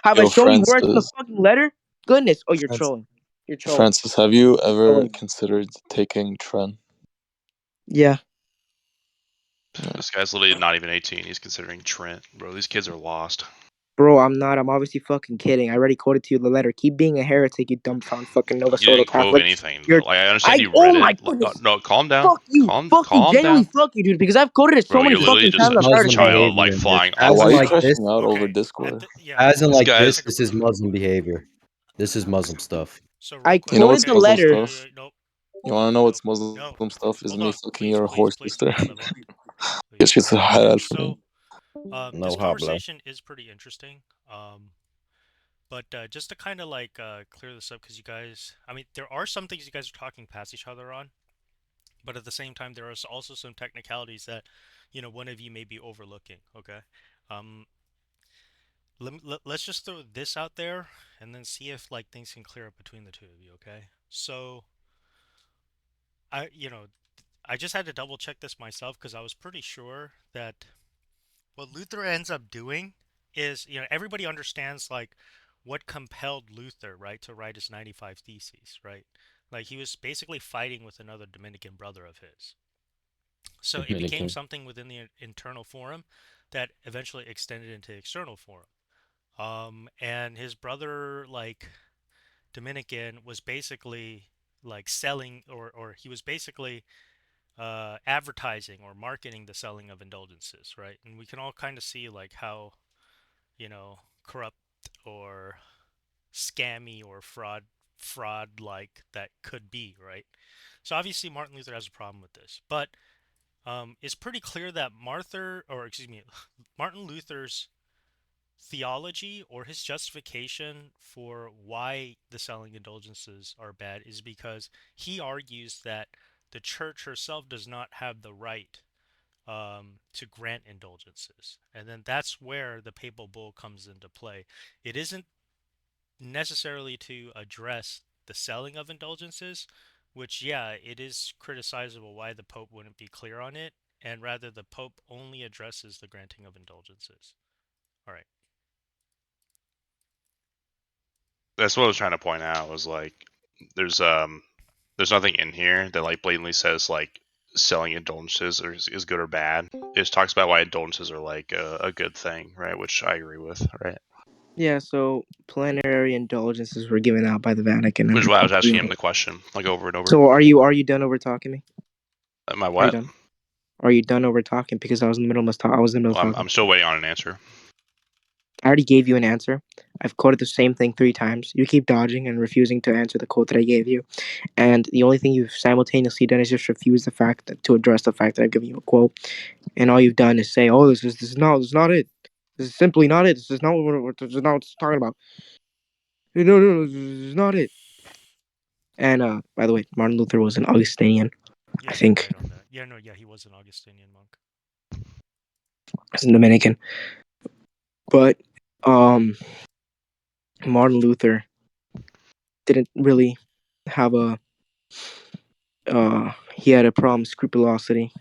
Have I Yo, shown you words in the Francis. fucking letter? Goodness. Oh, you're Francis. trolling. You're trolling. Francis, have you ever Trolling. considered taking Tren? Yeah. This guy's literally not even 18. He's considering Trent. Bro, these kids are lost. Bro, I'm not. I'm obviously fucking kidding. I already quoted to you the letter. Keep being a heretic, you dumbfound fucking Nova You Soto didn't quote Catholic. anything. You're. Like, I understand you Oh read my it. goodness. No, calm down. Fuck you. Fuck you. Calm Genuinely down. fuck you, dude. Because I've quoted it so Bro, many you're literally fucking just times. I'm a tired of Muslim saying it. child, like, behavior. flying As Why in are you like this, crashing out over Discord? as in This like guy's- this is Muslim behavior. This is Muslim stuff. So real I quick, You know what's quoted the Muslim letter. stuff? Nope. You wanna know what's Nope. Muslim No. stuff? Is Hold me on. fucking Please, your please, whore please, sister. please, Leva. Yeah, Please. she's a halal for So, me. No this habla. conversation is pretty interesting. But just to kind of like clear this up, because you guys, I mean, there are some things you guys are talking past each other on, but at the same time, there are also some technicalities that, one of you may be overlooking. Okay. Let's just throw this out there and then see if like things can clear up between the two of you. Okay. So, I just had to double check this myself because I was pretty sure that what Luther ends up doing is, everybody understands like what compelled Luther, right, to write his 95 Theses, right? Like he was basically fighting with another Dominican brother of his. So it became Dominican. something within the internal forum that eventually extended into external forum. And his brother, like Dominican, was basically like selling, or he was basically advertising or marketing the selling of indulgences, right? And we can all kind of see like how, corrupt or scammy or fraud like that could be, right? So obviously Martin Luther has a problem with this, but it's pretty clear that Martin Luther's theology or his justification for why the selling indulgences are bad is because he argues that the church herself does not have the right to grant indulgences. And then that's where the papal bull comes into play. It isn't necessarily to address the selling of indulgences, which, yeah, it is criticizable why the Pope wouldn't be clear on it, and rather the Pope only addresses the granting of indulgences. All right. That's what I was trying to point out. Was like, there's nothing in here that like blatantly says like selling indulgences is good or bad. It just talks about why indulgences are like a good thing, right? Which I agree with, right? Yeah, so plenary indulgences were given out by the Vatican. Which is why I was asking him the question like over and over. So are you done over talking me? My Are you what? done? Are you done over talking? Because I was in the middle of talking. I'm still waiting on an answer. I already gave you an answer. I've quoted the same thing 3 times. You keep dodging and refusing to answer the quote that I gave you. And the only thing you've simultaneously done is just refuse to address the fact that I've given you a quote. And all you've done is say, "Oh, this is not it. This is simply not it. This is not what it's talking about. No, this is not it." And by the way, Martin Luther was an Augustinian. Yeah, I think. Right on that. Yeah, he was an Augustinian monk. As a Dominican. But Martin Luther didn't really have he had a problem with scrupulosity,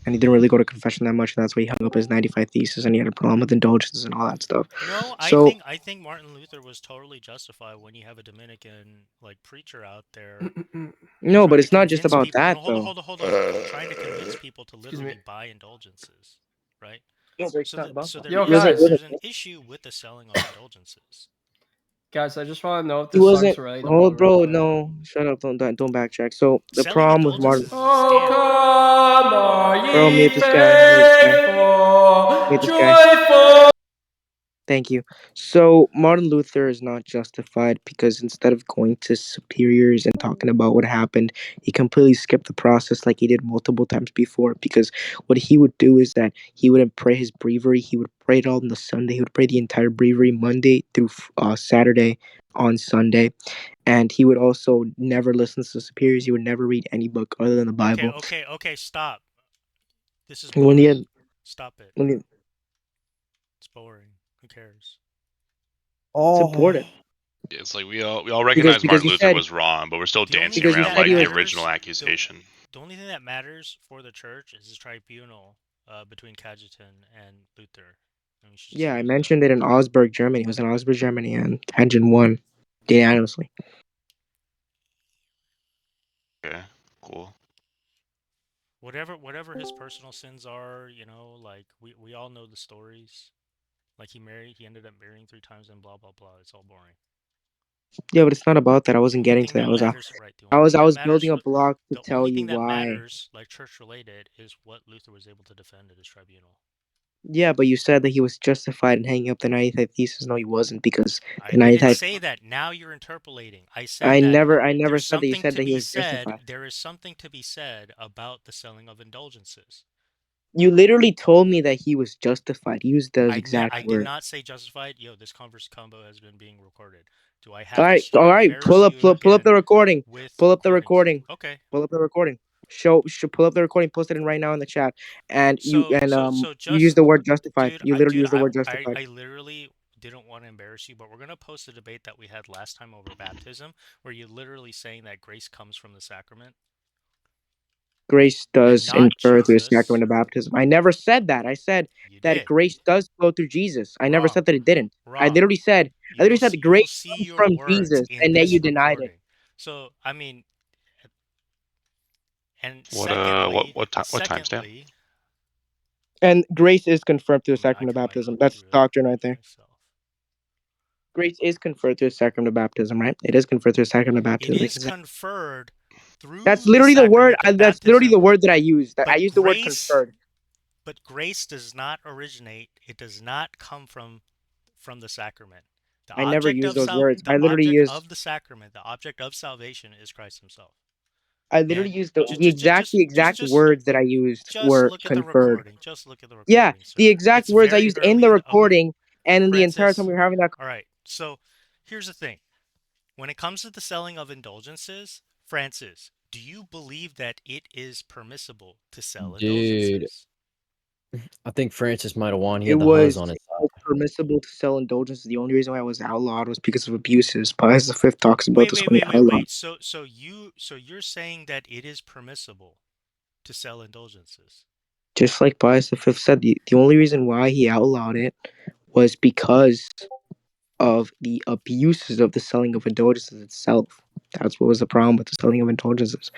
and he didn't really go to confession that much, and that's why he hung up his 95 Theses, and he had a problem with indulgences and all that stuff. No, So I think Martin Luther was totally justified when you have a Dominican like preacher out there. no, but trying it's to not just convince about people. that, No, though. hold on. Trying to convince people to literally buy indulgences, right? No, but it's not about So that. there Yo, guys. there's an issue with the selling of indulgences. Guys, I just want to know if He this wasn't. song's right. Oh, bro, no, shut up! Don't backtrack. So the Selling problem with Martin. indulgences is a scam. come, all Bro, ye mute this guy. faithful, Mute this guy. joyful. Thank you. So Martin Luther is not justified because instead of going to superiors and talking about what happened, he completely skipped the process like he did multiple times before. Because what he would do is that he wouldn't pray his breviary. He would pray it all on the Sunday. He would pray the entire breviary Monday through Saturday on Sunday, and he would also never listen to the superiors. He would never read any book other than the Bible. Okay, stop. This is And when he boring. had, Stop it. when he, It's boring. Who cares? it's important. It's like we all recognize because Martin you Luther said- was wrong, but we're still The only dancing Because you around said like he the was- original accusation. The only thing that matters for the church is this tribunal between Cajetan and Luther. And we should just Yeah, I leave it at that. mentioned it in Augsburg, Germany. It was in Augsburg, Germany, and Tangent won unanimously. Okay, cool. Whatever his personal sins are, you know, like we all know the stories. Like he ended up marrying 3 times and blah blah blah. It's all boring. Yeah, but it's not about that. I The wasn't only getting thing to that. that matters, right? The I only was thing that matters, building a block to the tell only you thing that why. matters, like church related, is what Luther was able to defend at his tribunal. Yeah, but you said that he was justified in hanging up the 95th thesis. No, he wasn't, because I the didn't 95th. say that. Now you're interpolating. I said I that never there's said that. You something said to that he be was said. justified. There is something to be said about the selling of indulgences. You literally told me that he was justified. You used those exact I did words. not say justified. Yo, this converse combo has been being recorded. Do I All have to right, all start right. Pull embarrassing up, you pull up again the recording. with Pull up the recordings? recording. Okay. Pull up the recording. Pull up the recording. Post it in right now in the chat. And you So you use the word justified. dude, You literally use the word justified. I literally didn't want to embarrass you, but we're gonna post a debate that we had last time over baptism, where you're literally saying that grace comes from the sacrament. Grace does not infer through the Jesus. sacrament of baptism. I never said that. I said You that did. grace does flow through Jesus. I never Wrong. said that it didn't. I Wrong. literally said that You will grace see comes your from words Jesus, in and then this you denied it. recording. So I mean, and What timestamp? secondly, And grace is conferred through the I sacrament of can baptism. go That's through it doctrine right there. myself. Grace is conferred through the sacrament of baptism, right? It is conferred through the sacrament of It baptism. is conferred That's through the literally the word. sacrament of That's literally baptism, the word that I used. I but used the word conferred. grace does not originate. It does not come from the sacrament. The I never object used of those words. the object of the sacrament, the object of salvation is Christ himself. I literally And used the exact words that I used just were look at the conferred. recording. Just look at the recording, Yeah, sir. the exact It's words I very used in the early. Okay. recording, and in the entire time Francis. we were having that. All right. So here's the thing. When it comes to the selling of indulgences, Francis, do you believe that it is permissible to sell Dude, indulgences? I think Francis might have won. He It had the huzz was on his it was side. permissible to sell indulgences. The only reason why it was outlawed was because of abuses. Pius V talks about this when he outlawed. So you're saying that it is permissible to sell indulgences? Just like Pius V said, the only reason why he outlawed it was because of the abuses of the selling of indulgences itself. That's what was the problem with the selling of indulgences.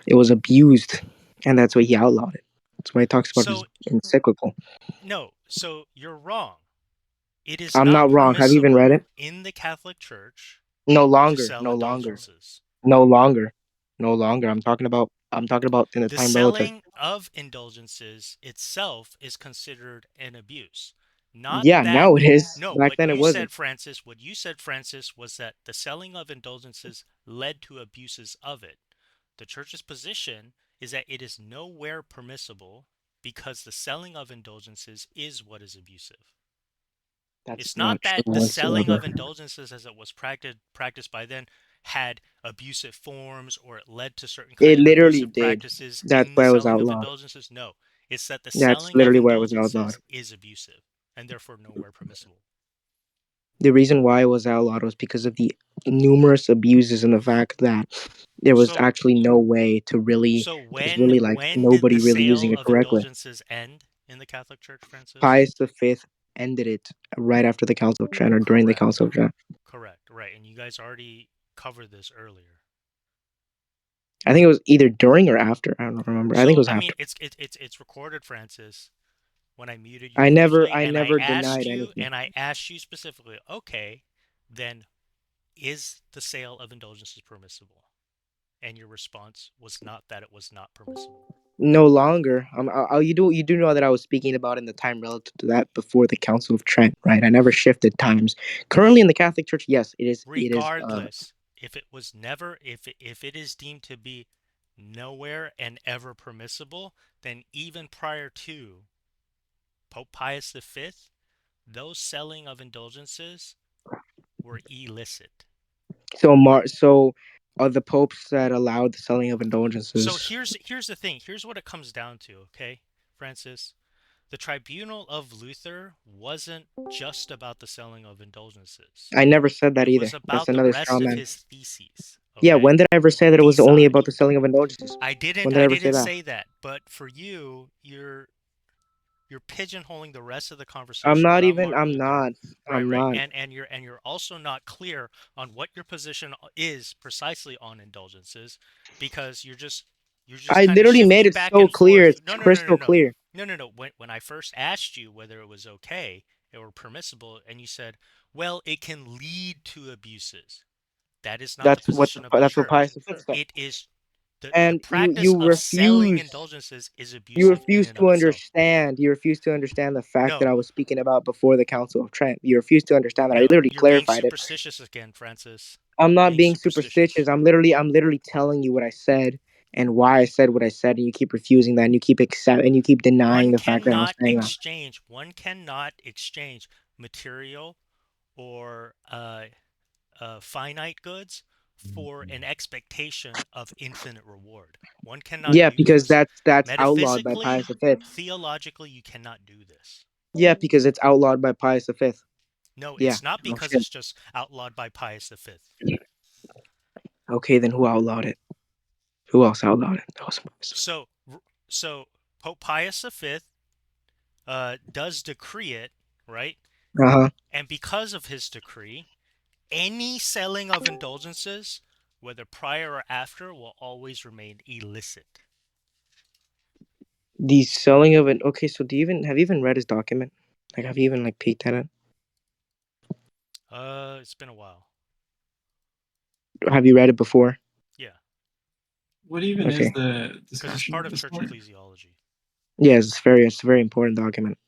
It was abused, and that's why he outlawed it. That's why he talks about his So encyclical. no, so you're wrong. It is I'm not not wrong. Have you even read permissible it? in the Catholic Church No to longer. sell No longer. indulgences. No longer. No longer. I'm talking about in the The time relative. selling of indulgences itself is considered an abuse. Not Yeah, that, now it is. no, Back then it wasn't. What you said, Francis, was that the selling of indulgences led to abuses of it. The church's position is that it is nowhere permissible because the selling of indulgences is what is abusive. That's It's not not true that the selling of whatsoever. indulgences as it was practiced by then had abusive forms or it led to certain It kind of literally abusive did. practices That's in the why it was selling of outlawed. indulgences. No, it's that the That's selling of literally why it was outlawed. indulgences is abusive and therefore nowhere permissible. The reason why it was outlawed was because of the numerous abuses and the fact that there was So actually no way to really, so there's really like when did the nobody really using sale it of correctly. indulgences end in the Catholic Church, Francis? Pius V ended it right after the Council of Trent or during the Council of Trent. Correct, right. And you guys already covered this earlier. I think it was either during or after. I don't remember. I think it So was I after. mean, it's recorded, Francis. When I muted you I never, briefly, I and I never asked denied you, anything. specifically, okay, then is the sale of indulgences permissible? And your response was not that it was not permissible. No longer. You do know that I was speaking about in the time relative to that before the Council of Trent, right? I never shifted times. Currently in the Catholic Church, yes, it is. It is. Regardless, if it was never, if it is deemed to be nowhere and ever permissible, then even prior to Pope Pius V, those selling of indulgences were illicit. So are the popes that allowed the selling of So indulgences? here's the thing. Here's what it comes down to, okay, Francis? The tribunal of Luther wasn't just about the selling of indulgences. I never said that It either. was That's about the another straw rest of man. his theses, Yeah, okay? when did I ever say that it was only Beside. about the selling of indulgences? When did I I ever say didn't that? say that, but for you, you're you're pigeonholing the rest of the conversation I'm not around even. Martin I'm Luther. not. Right, I'm right. not. And you're also not clear on what your position is precisely on indulgences, because you're just I kind of literally made shifting it back so and clear. forth. It's No, no, no, no, crystal no. clear. No, no, no. When I first asked you whether it was okay or permissible, and you said, "Well, it can lead to abuses." That is not the position of the That's what church. Pius V said. It is the And practice you of selling refuse. indulgences is You abusive in refuse and of to itself. understand. You refuse to understand the fact that No, I was speaking about before the Council of Trent. You refuse to understand that I no, literally you're being clarified it. superstitious again, Francis. I'm You're not being being superstitious. superstitious. I'm literally telling you what I said and why I said what I said, and you keep refusing that, and you keep denying One the fact that I was saying that. one cannot exchange material or finite goods for an expectation of infinite reward. One cannot Yeah, do because this. that's outlawed by Metaphysically, Pius V. theologically, you cannot do this. Yeah, because it's outlawed by Pius V. No, Yeah. it's not, Oh because shit. it's just outlawed by Pius V. Okay, then who outlawed it? Who else outlawed it? That was Pius V. So, so Pope Pius V does decree it, right? Uh-huh. And because of his decree, any selling of indulgences, whether prior or after, will always remain illicit. The selling of it. Okay, so have you even read his document? Like, have you even like peeked at it? It's been a while. Have you read it before? Yeah, What even Okay. is the because it's discussion part at of this church point? ecclesiology. Yeah, it's a very important document.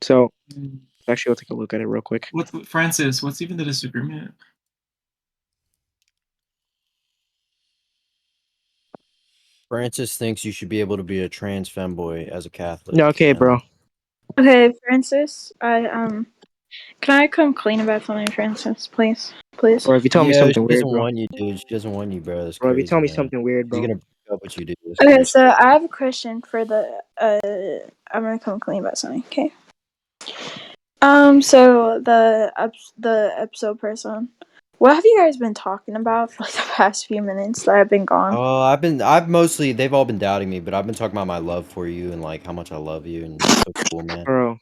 So Mm. actually, we'll take a look at it real quick. Francis? What's even the disagreement? Francis thinks you should be able to be a trans femboy as a Catholic. Yeah, okay, and- bro. Okay, Francis, can I come clean about something, Francis, please? Please? Bro, if you tell me Yeah, something she weird, doesn't bro. want you, dude. She doesn't want you, bro. That's Bro, if you crazy, tell me man. something weird, She's bro. gonna break up with you, dude. That's Okay, crazy. so I have a question for the, I'm gonna come clean about something, okay? So the episode person, what have you guys been talking about for like the past few minutes that I've been gone? Oh, they've all been doubting me, but I've been talking about my love for you and like how much I love you, and it's so cool, man. Bro,